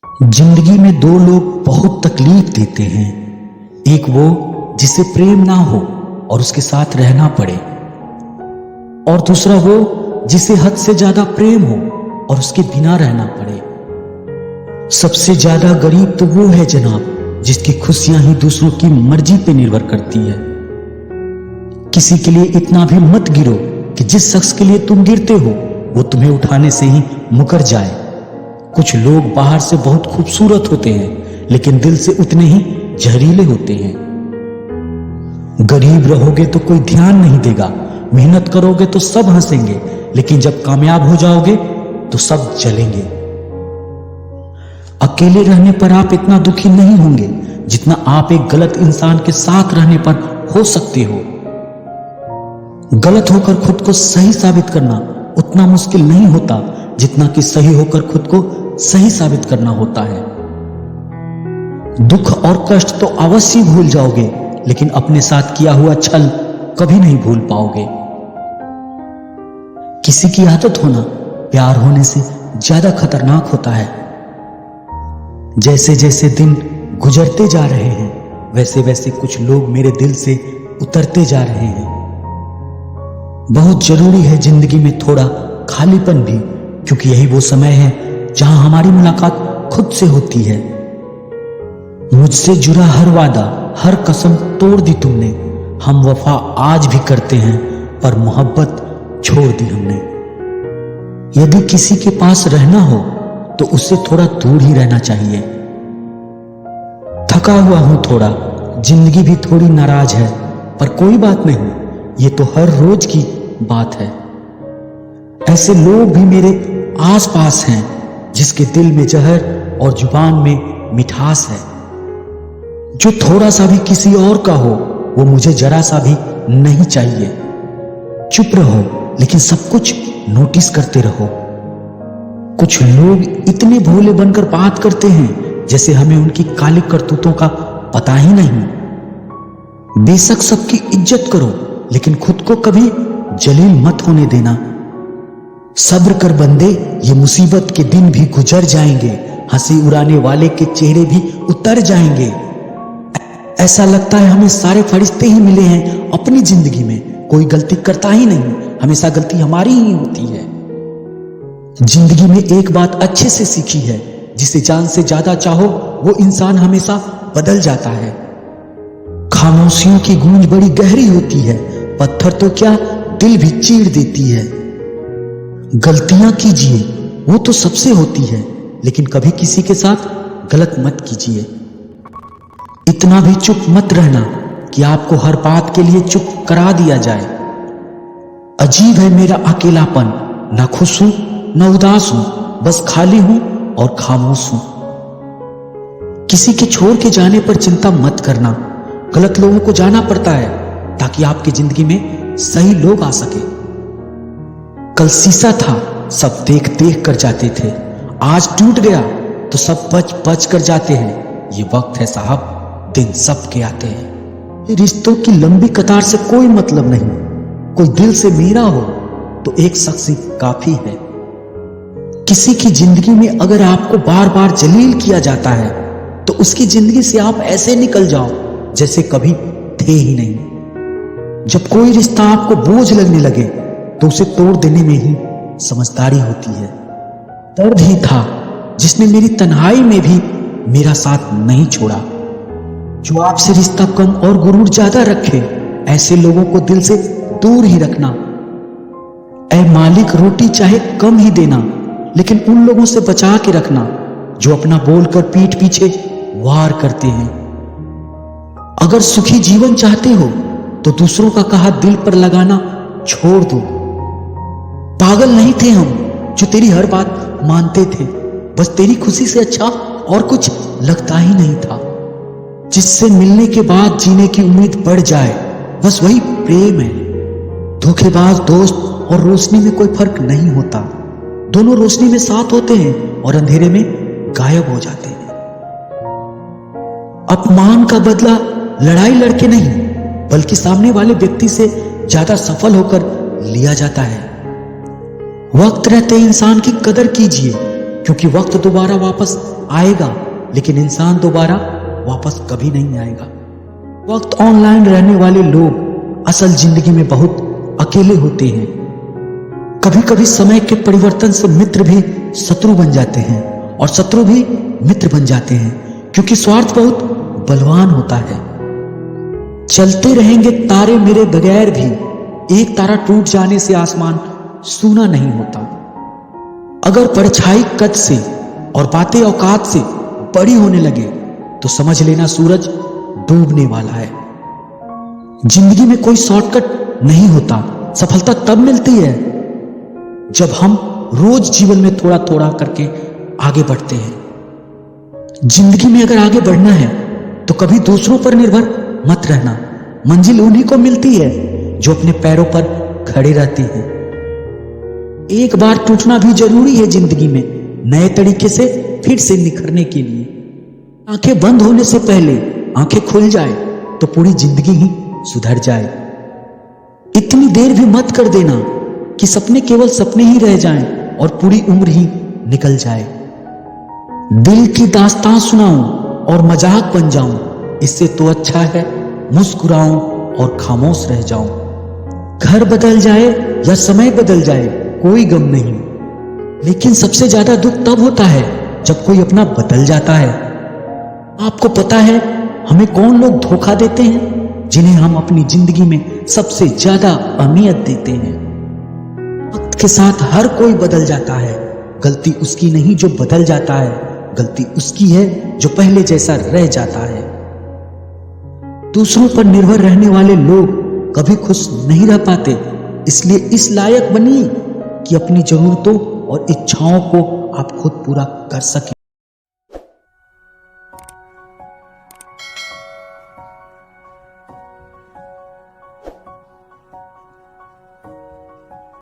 जिंदगी में दो लोग बहुत तकलीफ देते हैं। एक वो जिसे प्रेम ना हो और उसके साथ रहना पड़े, और दूसरा वो जिसे हद से ज्यादा प्रेम हो और उसके बिना रहना पड़े। सबसे ज्यादा गरीब तो वो है जनाब जिसकी खुशियां ही दूसरों की मर्जी पे निर्भर करती है। किसी के लिए इतना भी मत गिरो कि जिस शख्स के लिए तुम गिरते हो वो तुम्हें उठाने से ही मुकर जाए। कुछ लोग बाहर से बहुत खूबसूरत होते हैं लेकिन दिल से उतने ही जहरीले होते हैं। गरीब रहोगे तो कोई ध्यान नहीं देगा, मेहनत करोगे तो सब हंसेंगे, लेकिन जब कामयाब हो जाओगे तो सब जलेंगे। अकेले रहने पर आप इतना दुखी नहीं होंगे जितना आप एक गलत इंसान के साथ रहने पर हो सकते हो। गलत होकर खुद को सही साबित करना उतना मुश्किल नहीं होता जितना कि सही होकर खुद को सही साबित करना होता है। दुख और कष्ट तो अवश्य भूल जाओगे, लेकिन अपने साथ किया हुआ छल कभी नहीं भूल पाओगे। किसी की आदत होना प्यार होने से ज्यादा खतरनाक होता है। जैसे जैसे दिन गुजरते जा रहे हैं वैसे वैसे कुछ लोग मेरे दिल से उतरते जा रहे हैं। बहुत जरूरी है जिंदगी में थोड़ा खालीपन भी, क्योंकि यही वो समय है जहां हमारी मुलाकात खुद से होती है। मुझसे जुड़ा हर वादा, हर कसम तोड़ दी तुमने। हम वफा आज भी करते हैं पर मोहब्बत छोड़ दी हमने। यदि किसी के पास रहना हो तो उससे थोड़ा दूर ही रहना चाहिए। थका हुआ हूं थोड़ा, जिंदगी भी थोड़ी नाराज है, पर कोई बात नहीं, ये तो हर रोज की बात है। ऐसे लोग भी मेरे आस पास हैं जिसके दिल में जहर और जुबान में मिठास है। जो थोड़ा सा भी किसी और का हो वो मुझे जरा सा भी नहीं चाहिए। चुप रहो लेकिन सब कुछ नोटिस करते रहो। कुछ लोग इतने भोले बनकर बात करते हैं जैसे हमें उनकी काली करतूतों का पता ही नहीं। बेशक सबकी इज्जत करो लेकिन खुद को कभी जलील मत होने देना। सब्र कर बंदे, ये मुसीबत के दिन भी गुजर जाएंगे, हंसी उड़ाने वाले के चेहरे भी उतर जाएंगे। ऐसा लगता है हमें सारे फरिश्ते ही मिले हैं अपनी जिंदगी में, कोई गलती करता ही नहीं, हमेशा गलती हमारी ही होती है। जिंदगी में एक बात अच्छे से सीखी है, जिसे जान से ज्यादा चाहो वो इंसान हमेशा बदल जाता है। खामोशियों की गूंज बड़ी गहरी होती है, पत्थर तो क्या दिल भी चीर देती है। गलतियां कीजिए वो तो सबसे होती है, लेकिन कभी किसी के साथ गलत मत कीजिए। इतना भी चुप मत रहना कि आपको हर बात के लिए चुप करा दिया जाए। अजीब है मेरा अकेलापन, ना खुश हूं ना उदास हूं, बस खाली हूं और खामोश हूं। किसी के छोड़ के जाने पर चिंता मत करना, गलत लोगों को जाना पड़ता है ताकि आपकी जिंदगी में सही लोग आ सके। कल शीशा था, सब देख देख कर जाते थे, आज टूट गया तो सब बच बच कर जाते हैं। ये वक्त है साहब, दिन सब के आते हैं। रिश्तों की लंबी कतार से कोई मतलब नहीं, कोई दिल से मेरा हो तो एक शख्स ही काफी है। किसी की जिंदगी में अगर आपको बार बार जलील किया जाता है तो उसकी जिंदगी से आप ऐसे निकल जाओ जैसे कभी थे ही नहीं। जब कोई रिश्ता आपको बोझ लगने लगे तो उसे तोड़ देने में ही समझदारी होती है। दर्द ही था जिसने मेरी तन्हाई में भी मेरा साथ नहीं छोड़ा। जो आपसे रिश्ता कम और गुरूर ज्यादा रखे, ऐसे लोगों को दिल से दूर ही रखना। ऐ मालिक, रोटी चाहे कम ही देना, लेकिन उन लोगों से बचा के रखना जो अपना बोलकर पीठ पीछे वार करते हैं। अगर सुखी जीवन चाहते हो तो दूसरों का कहा दिल पर लगाना छोड़ दो। पागल नहीं थे हम जो तेरी हर बात मानते थे, बस तेरी खुशी से अच्छा और कुछ लगता ही नहीं था। जिससे मिलने के बाद जीने की उम्मीद बढ़ जाए, बस वही प्रेम है। धोखेबाज दोस्त और रोशनी में कोई फर्क नहीं होता, दोनों रोशनी में साथ होते हैं और अंधेरे में गायब हो जाते हैं। अपमान का बदला लड़ाई लड़के नहीं बल्कि सामने वाले व्यक्ति से ज्यादा सफल होकर लिया जाता है। वक्त रहते इंसान की कदर कीजिए, क्योंकि वक्त दोबारा वापस आएगा, लेकिन इंसान दोबारा वापस कभी नहीं आएगा। वक्त ऑनलाइन रहने वाले लोग असल जिंदगी में बहुत अकेले होते हैं। कभी कभी समय के परिवर्तन से मित्र भी शत्रु बन जाते हैं और शत्रु भी मित्र बन जाते हैं, क्योंकि स्वार्थ बहुत बलवान होता है। चलते रहेंगे तारे मेरे बगैर भी, एक तारा टूट जाने से आसमान सूना नहीं होता। अगर परछाई कद से और बातें औकात से बड़ी होने लगे तो समझ लेना सूरज डूबने वाला है। जिंदगी में कोई शॉर्टकट नहीं होता। सफलता तब मिलती है जब हम रोज जीवन में थोड़ा थोड़ा करके आगे बढ़ते हैं। जिंदगी में अगर आगे बढ़ना है तो कभी दूसरों पर निर्भर मत रहना। मंजिल उन्हीं को मिलती है जो अपने पैरों पर खड़े रहते हैं। एक बार टूटना भी जरूरी है जिंदगी में, नए तरीके से फिर से निखरने के लिए। आंखें बंद होने से पहले आंखें खुल जाए तो पूरी जिंदगी ही सुधर जाए। इतनी देर भी मत कर देना कि सपने केवल सपने ही रह जाएं और पूरी उम्र ही निकल जाए। दिल की दास्तां सुनाऊं और मजाक बन जाऊं, इससे तो अच्छा है मुस्कुराऊं और खामोश रह जाऊं। घर बदल जाए या समय बदल जाए कोई गम नहीं, लेकिन सबसे ज्यादा दुख तब होता है जब कोई अपना बदल जाता है। आपको पता है हमें कौन लोग धोखा देते हैं, जिन्हें हम अपनी जिंदगी में सबसे ज्यादा अहमियत देते हैं। वक्त के साथ हर कोई बदल जाता है। गलती उसकी नहीं जो बदल जाता है, गलती उसकी है जो पहले जैसा रह जाता है। दूसरों पर निर्भर रहने वाले लोग कभी खुश नहीं रह पाते। इसलिए इस लायक बनिए कि अपनी जरूरतों और इच्छाओं को आप खुद पूरा कर सकें।